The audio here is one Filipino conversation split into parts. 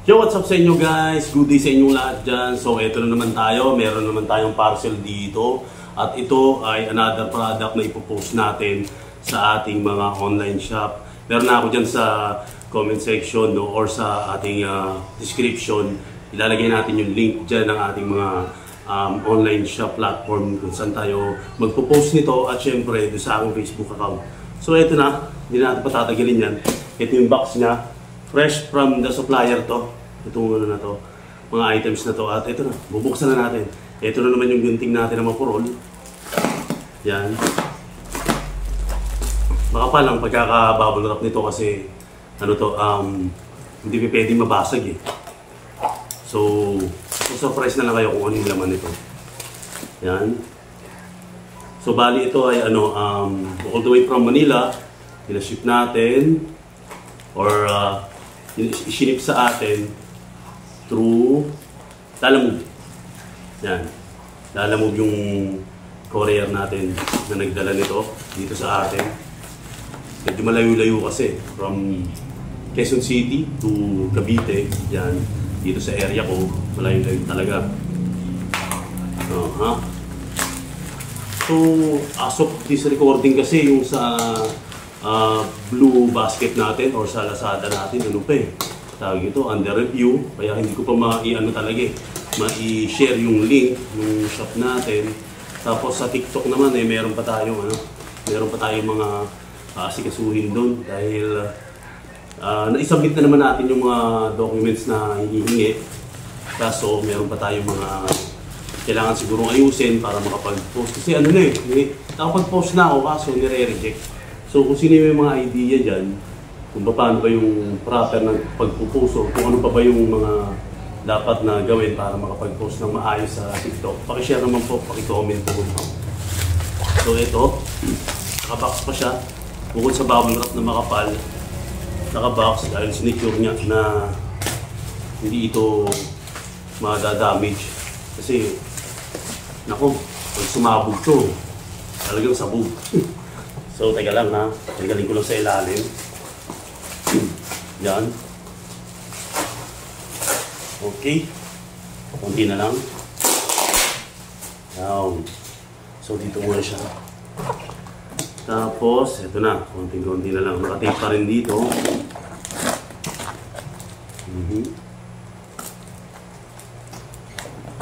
Yo, what's up sa inyo guys? Good day sa inyong lahat dyan. So, eto na naman tayo. Meron naman tayong parcel dito. At ito ay another product na ipopost natin sa ating mga online shop. Meron na ako dyan sa comment section, no, or sa ating description. Ilalagay natin yung link dyan ng ating mga online shop platform kung saan tayo magpo-post nito. At syempre, doon sa aking Facebook account. So, eto na. Hindi natin patatagalin yan. Ito yung box niya. Fresh from the supplier to. Itong ano na to, mga items na to. At ito na, bubuksan na natin. Ito na naman yung gunting natin na mapurol. Yan. Makapal ang pagkaka-bubble wrap nito kasi ano to, hindi pa pwedeng mabasag eh. So, surprise na lang kayo kung ano yung laman nito. Yan. So, bali ito ay ano, all the way from Manila. Pinaship natin or isinip sa atin through Lalamove. Yan. Lalamove yung courier natin na nagdala nito dito sa atin. Medyo malayo-layo kasi from Quezon City to Cavite. Yan. Dito sa area ko, malayo-layo talaga. So, as of this recording kasi yung sa Blue Basket natin or sa Lazada natin, ano pa eh, tawag ito, under review, kaya hindi ko pa ma-i-ano talaga eh, ma-i-share yung link yung shop natin. Tapos sa TikTok naman eh, meron pa tayong mga asikasuhin doon dahil naisubmit na naman natin yung mga documents na hinihingi. Kaso meron pa tayong mga kailangan sigurong ayusin para makapag-post. Kasi ano na eh, nakapag-post na ako kaso nire-reject. So kung sino yung mga idea dyan, kung paano ba yung proper ng pagpupuso, kung ano pa ba yung mga dapat na gawin para makapag-post ng maayos sa TikTok, pakishare naman po, pakicomment po. So ito, nakabox pa siya. Bukod sa bubble wrap na makapal, nakabox dahil sinecure niya na hindi ito madadamage. Kasi, naku, pag sumabog to, talagang sabog. So, teka lang ha. Tanggalin ko lang sa ilalim. Yan. Okay. Kunti na lang. Yan. So, dito muna siya. Tapos, ito na. Kunti-kunti na lang. Nakatape pa rin dito.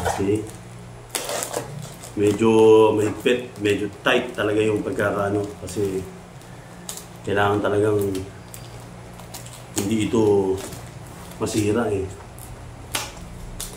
Okay. Medyo mahigpit, medyo tight talaga yung pagkakaano kasi kailangan talagang hindi ito masira eh.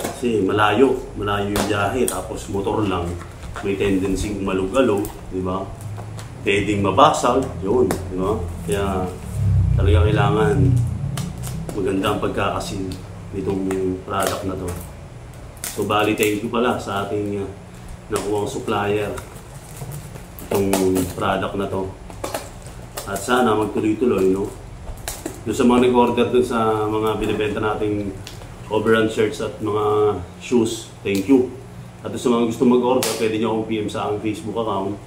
Kasi malayo yung biyahe tapos motor lang, may tendency malug-alog, di ba? Pwedeng mabasag, yun, di ba? Kaya talaga kailangan maganda ang pagkakasin nitong product na to. So bali, thank you pala sa ating nakuha ang supplier itong product na to. At sana magtuloy-tuloy, no? Doon sa mga nag-order dun sa mga binibenta nating overrun shirts at mga shoes, thank you. At doon sa mga gusto mag-order, pwede nyo akong PM sa aking Facebook account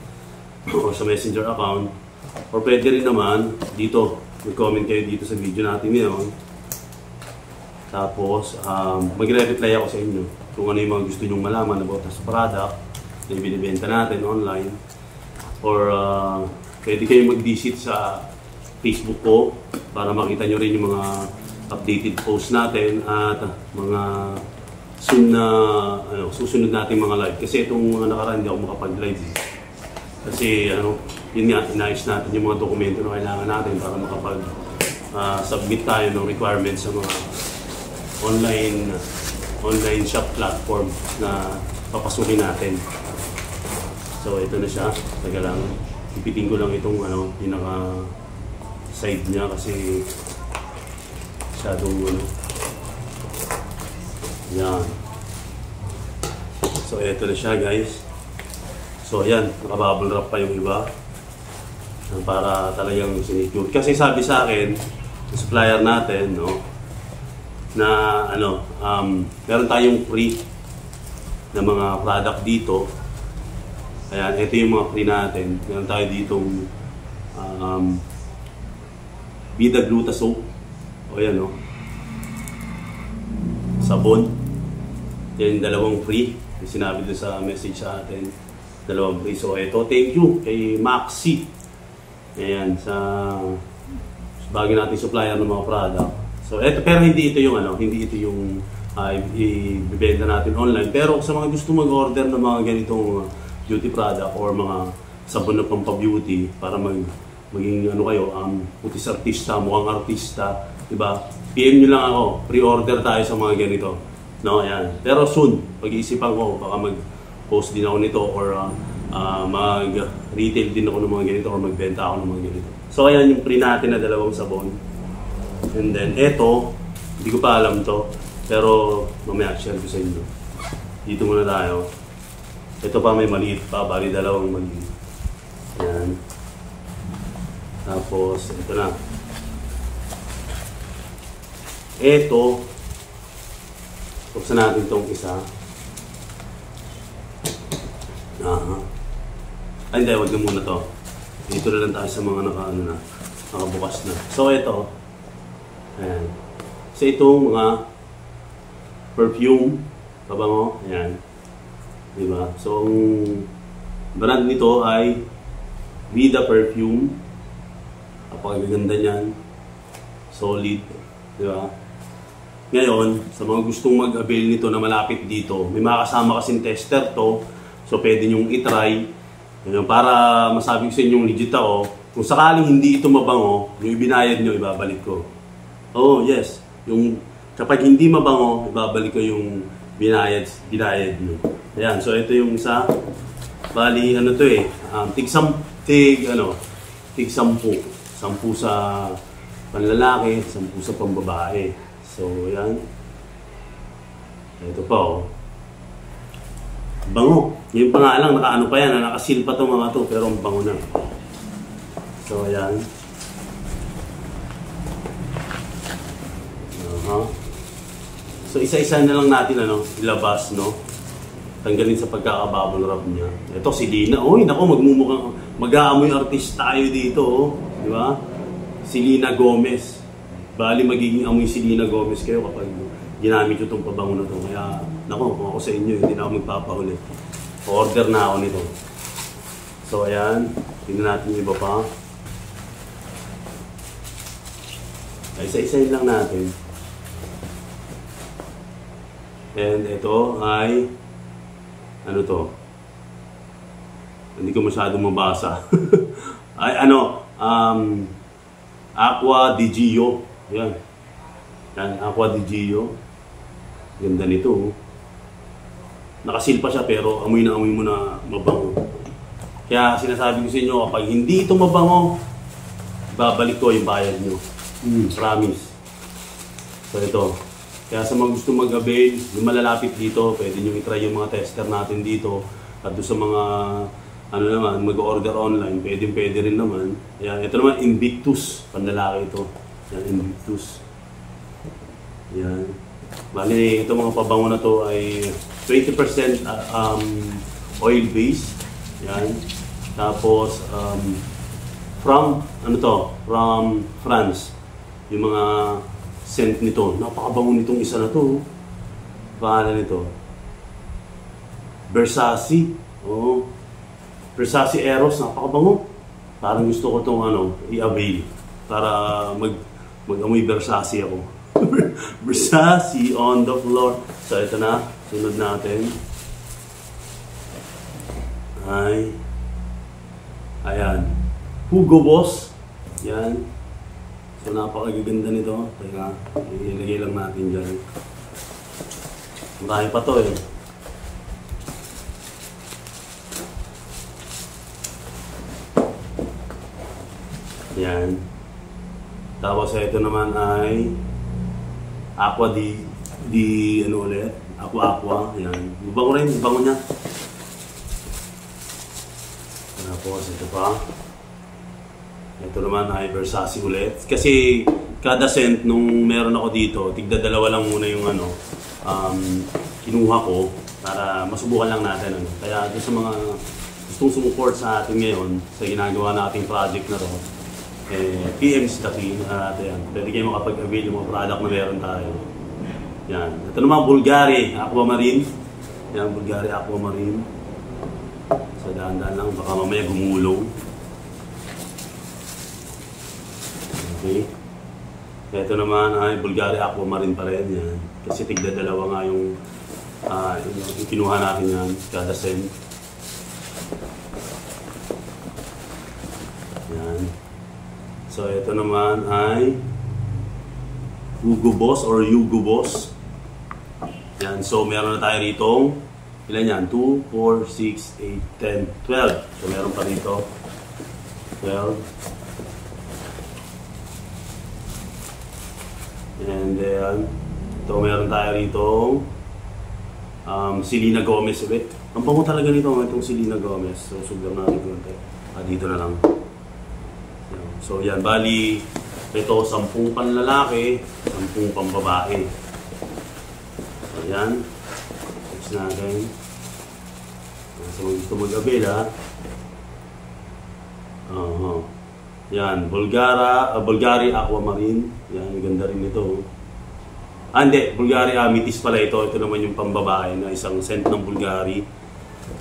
o sa Messenger account. Or pwede rin naman dito, mag-comment kayo dito sa video natin ngayon. Tapos, magre-reply ako sa inyo kung ano yung mga gusto nyong malaman about sa product na binibenta natin online. Or pwede kayo mag-visit sa Facebook ko para makita nyo rin yung mga updated posts natin at mga susunod natin mga live. Kasi itong mga nakaraan hindi ako makapag-live. Kasi yun nga, inayos natin yung mga dokumento na kailangan natin para makapag-submit tayo ng requirements sa mga online shop platform na papasukin natin. So ito na siya. Taga lang. Ipitin ko lang itong pinaka side niya kasi masyadong yan. So ito na siya guys. So ayan, nakabubble wrap pa yung iba para talagang sinecure. Kasi sabi sa akin yung supplier natin, no, na meron tayong free na mga product dito. Ayan, ito yung mga free natin. Meron tayo ditong Vida Gluta Soap. O yan, no? sabon. Yan, dalawang free. Yung sinabi doon sa message sa atin. Dalawang free. So, ito, thank you kay Maxi. Ayan, sa bagay nating supplier ng mga product. So, ito, pero hindi ito yung hindi ito yung ibibenta natin online. Pero sa mga gusto mag-order ng mga ganitong beauty product or mga sabon na pampa-beauty para maging kayo, putis artista, mukhang artista, diba? PM nyo lang ako, pre-order tayo sa mga ganito. No, ayan. Pero soon, pag-iisipan ko, baka mag-post din ako nito or mag-retail din ako ng mga ganito or magbenta ako ng mga ganito. So, ayan yung pre natin na dalawang sabon. And then, eto, hindi ko pa alam to, pero mamaya share ko sa inyo. Dito muna tayo. Ito pa may maliit pa, bali dalawang maliit. Ayan. Tapos, ito na. Ito, buksan natin itong isa. Ay, hindi, wag na muna to. Dito na lang tayo sa mga nakabukas na. So, ito. Ayan. So, itong mga perfume, pabango, ayan. Diba? So, ang brand nito ay Vida Perfume. Napakaganda niyan. Solid. Diba? Ngayon, sa mga gustong mag-avail nito na malapit dito, may makasama kasing tester to. So, pwede nyong itry. Para masabi ko sa inyong legit ako, kung sakaling hindi ito mabango, yung ibinayad nyo, ibabalik ko. Oh, yes. Yung kapag hindi mabango, ibabalik ko yung binayad nyo. Ayan, so ito yung isa. Bali, tig 10. 10 sa panlalaki, 10 sa pambabae. So, ayan. Ito pa, oh. Bango. Yung pa nga lang, nakaano pa yan, nakasil pa itong mga to, pero ang bango na. So, ayan. So, isa-isa na lang natin, ilabas, no? Tanggalin sa pagkakabubble wrap niya. Ito, si Lina. Uy, naku, mag-aamoy artist tayo dito, oh. Di ba? Si Lina Gomez. Bali, magiging amoy si Lina Gomez kayo kapag ginamit nyo itong pabango na ito. Kaya, naku, kung ako sa inyo, hindi na ako magpapahuli. Order na ako nito. So, ayan. Tingnan natin yung iba pa. Isa-isahin lang natin. And ito ay, ano to? Hindi ko masyadong mabasa. Ay, Aqua di Gio. Ayan. Yan, Aqua di Gio. Ganda nito. Nakasil pa siya pero amoy na amoy mo na mabango. Kaya sinasabi ko sa inyo, kapag hindi ito mabango, babalik ko yung bayad nyo. Promise. So ito. Kaya sa mga gusto mag-avail, yung malalapit dito, pwede nyo i-try yung mga tester natin dito. At doon sa mga, mag-order online, pwede rin naman. Ayan, ito naman, Invictus. Panlalaki ito. Yan, Invictus. Yan. Bali, ito mga pabango na to ay 20% oil-based. Yan. Tapos, from France. Yung mga scent nito. Napakabango nitong isa na to. Paano nito? Versace. Oh. Versace Eros. Napakabango. Parang gusto ko itong i-avail. Para mag-amoy Versace ako. Versace on the floor. So, ito na. Sunod natin. Ayan. Hugo Boss. Yan. So, napakagaganda nito. Teka, ilagay lang natin dyan. Marami pa to eh. Yan. Tapos ito naman ay Aqua Aqua. Yan. Bango rin. Bango niya. Tapos ito pa. Ito naman ay Versace ulit. Kasi kada scent nung meron ako dito, tigda dalawa lang muna yung kinuha ko para masubukan lang natin. Kaya doon sa mga gustong sumuport sa atin ngayon sa ginagawa nating project na to, PM is the key. Pwede kayo makapag-avail yung mga product na meron tayo. Yan. Ito naman, Bulgari Aquamarine. Yan, Bulgari Aquamarine. So, dahan-dahan lang. Baka mamaya gumulong. Okay. Ito naman ay Bulgari Aquamarine pa rin. Yan. Kasi tigda-dalawa nga yung kinuha natin yan. Kada scent. Yan. So, ito naman ay Hugo Boss or Hugo Boss. Yan. So, meron na tayo rito. Ilan yan? 2, 4, 6, 8, 10, 12. So, meron pa rito. 12. And then, ito meron tayo rito. Selena Gomez ulit. Ang bango talaga nito, itong Selena Gomez. So, sugar natin konti. Dito na lang. So, yan. Bali, ito 10 panlalaki, 10 pambabae. So, yan. Next natin. So, gusto mag-avail, ha? Yan. Bulgari Aquamarine. Yan. Ganda rin ito. Hindi. Bulgari Amethyst pala ito. Ito naman yung pambabae na isang scent ng Bulgari.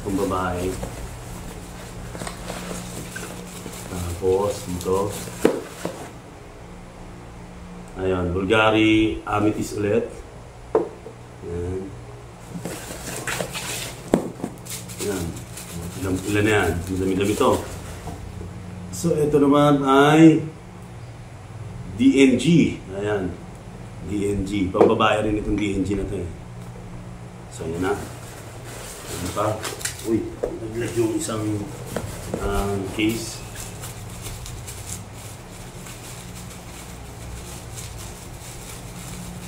Pambabae. Tapos, dito. Ayan. Bulgari Amethyst ulit. Yan. Yan. Ilan na yan? Dami-dami ito. So, ito naman ay DNG. Ayan. DNG. Pambabae rin itong DNG na ito eh. So, yan na. Ano pa? Uy, naglag yung isang case.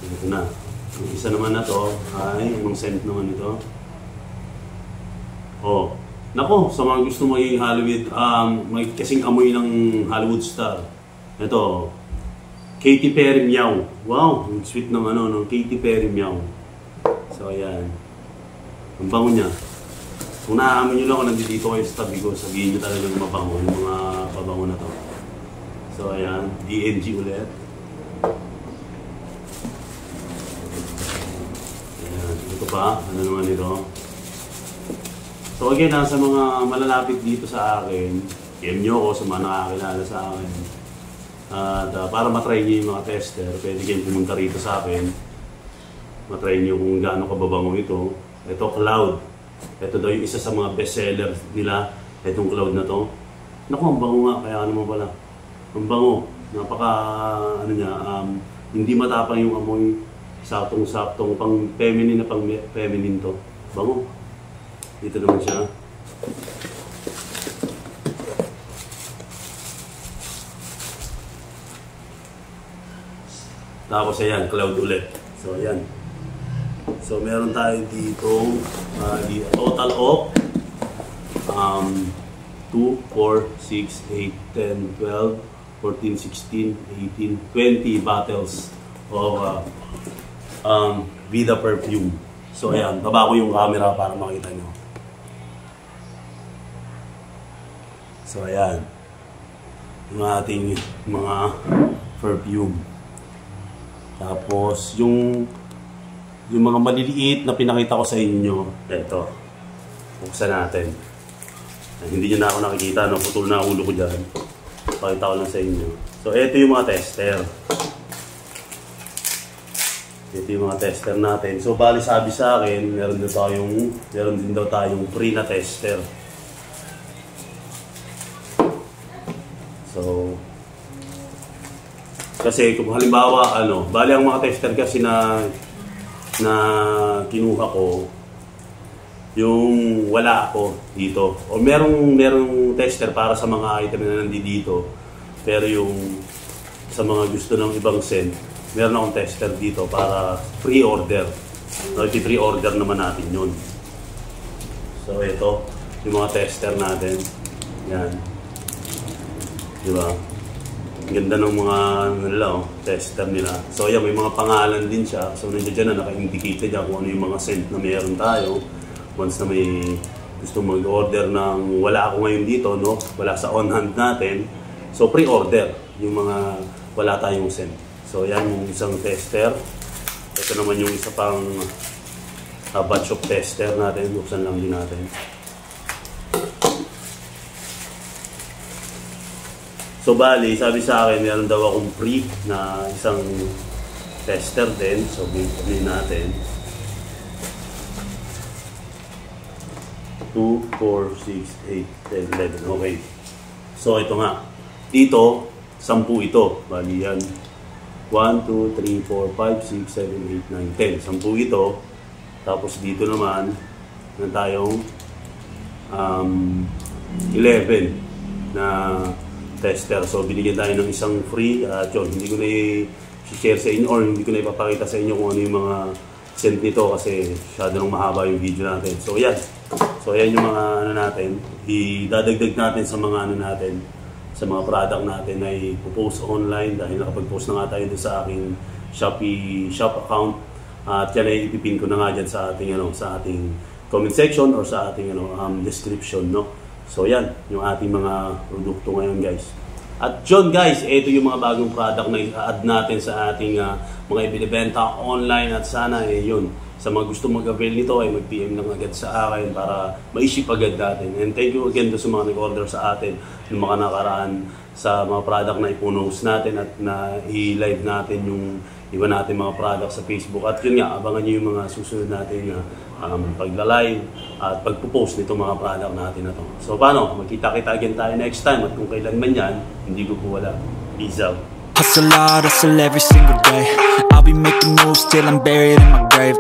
Ito na. Yung isa naman na to ay, yung scent naman ito. Oh. Nako, sa mga gusto maging Hollywood, may kasing amoy ng Hollywood star. Ito, Katy Perry Meow. Wow, ang sweet ng Katy Perry Meow. So, ayan. Ang bango niya. Kung naaamin nyo lang kung nandito kayo sa tabi ko, sabihin nyo talagang mabango yung mga pabango na to. So, ayan. DNG ulit. Ayan. Ito pa. Ano naman ito? So again, sa mga malalapit dito sa akin, PM nyo ako sa mga nakakilala sa akin. At para matry nyo yung mga tester, pwede kayong pumunta rito sa akin. Matry nyo kung gaano kababango ito. Ito, Cloud. Ito daw yung isa sa mga bestseller nila. Itong Cloud na to. Naku, ang bango nga. Kaya naman pala. Ang bango. Napaka, hindi matapang yung amoy. Saktong-saktong, pang feminine na pang feminine to. Bango. Dito naman siya. Tapos ayan, Cloud ulit. So ayan. So meron tayo dito total of 2, 4, 6, 8, 10, 12, 14, 16, 18, 20 bottles of Vida perfume. So ayan, baba ko yung camera para makita nyo. So ayan, yung ating mga perfume. Tapos yung mga maliliit na pinakita ko sa inyo, ito, buksan natin. Hindi nyo na ako nakikita, putol na ulo ko dyan. Pakita ko lang sa inyo. So ito yung mga tester. Ito yung mga tester natin. So bali sabi sa akin, meron din daw tayong free na tester. So, kasi kung halimbawa, bali ang mga tester kasi na kinuha ko, yung wala ako dito. O merong tester para sa mga item na nandito. Pero yung sa mga gusto ng ibang scent, meron akong tester dito para pre-order. So, i-pre-order naman natin yun. So, ito, yung mga tester natin. Yan. Diba? Ang ganda ng mga tester nila. So, yan, may mga pangalan din siya. So, nandiyan na naka-indicate dyan kung ano yung mga scent na meron tayo. Once na may gusto mag-order ng wala ako ngayon dito, wala sa on-hand natin. So, pre-order yung mga wala tayong scent. So, yan yung isang tester. ito naman yung isa pang batch of tester natin. Buksan lang din natin. So bali, sabi sa akin, meron daw akong free na isang tester din. So bilhin natin. 2, 4, 6, 8, 10, 11. Okay. So ito nga. Dito, 10 ito. Bali yan. 1, 2, 3, 4, 5, 6, 7, 8, 9, 10. 10 ito. Tapos dito naman, na tayong 11 na tester. So binigyan tayo ng isang free. At yun, hindi ko na i-share sa inyo or hindi ko na ipapakita sa inyo kung ano yung mga cent nito kasi masyado nang mahaba yung video natin. So yan. So yan yung mga ano natin. Idadagdag natin sa mga ano natin, sa mga product natin ay ipopost online dahil nakapag-post na nga tayo doon sa aking Shopee shop account. At yan ay ipipin ko na nga dyan sa ating sa ating comment section or sa ating description, no. So yan yung ating mga produkto ngayon, guys. At yun, guys, ito yung mga bagong product na i-add natin sa ating mga ibinibenta online. At sana yun, sa mga gusto mag-avail nito ay mag-PM lang agad sa akin para ma-ship agad natin. And thank you again sa mga nag-order sa atin ng mga nakaraan sa mga product na ipunost natin at na i-live natin yung iba natin mga product sa Facebook. At yun nga, abangan nyo yung mga susunod natin pagla-live at pagpo-post nitong mga product natin na to. So paano? Magkita-kita again tayo next time at kung kailan man yan, hindi ko po wala. Peace out. Hustle hard, hustle every single day. I'll be making moves till I'm buried in my grave.